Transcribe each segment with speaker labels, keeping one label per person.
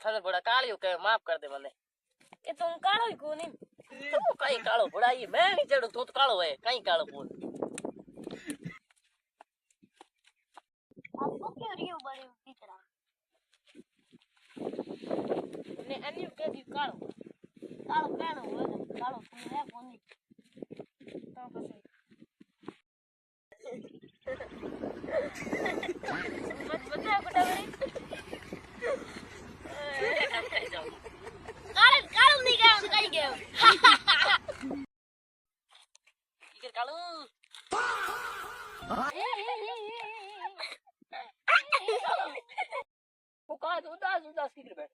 Speaker 1: फजल बड़ा कालियो के माफ कर दे मने
Speaker 2: એ તો હું કાળો ય કોની
Speaker 1: तो कई कालो बड़ा ये मैं नहीं चढ़ू तो कालो है कई कालो बोल
Speaker 2: आपको क्यों रियो बड़ी दिखरा ने अन्य के दी काळो કાળો કેનો હોય ને કાળો તું હે કોની તો પછી બતા બતા બરી કાળો કાળો ની ગયો કઈ ગયો
Speaker 1: इके कालो वो का उदास उदास की बैठ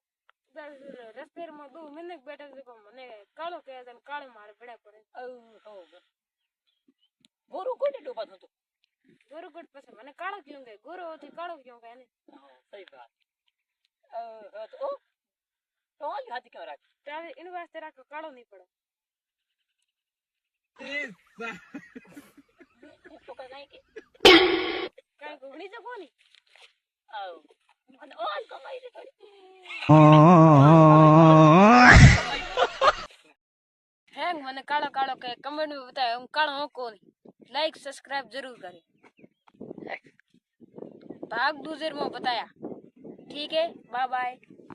Speaker 2: रस्ते में दो महीने बैठे से को मने काळो के जन काळे मारे बड़ा पड़े
Speaker 1: हो गोरू कोटे डोबा तो
Speaker 2: गोरो कोट पसे मने काळो क्यों गए गोरो थी काळो क्यों गए ने
Speaker 1: सही बात तो आज हाथी क्यों रख
Speaker 2: तावे इन वास्ते राखो काळो नहीं पड़े
Speaker 1: तो कहीं के
Speaker 2: काई घुगनी तो कोनी
Speaker 1: आओ मन आज कमाई रे थोड़ी
Speaker 2: हैंग मने काळो काळो के कमेंट में बताए हम काळो हो कोनी लाइक सब्सक्राइब जरूर करें भाग दूसरे में बताया ठीक है बाय बाय।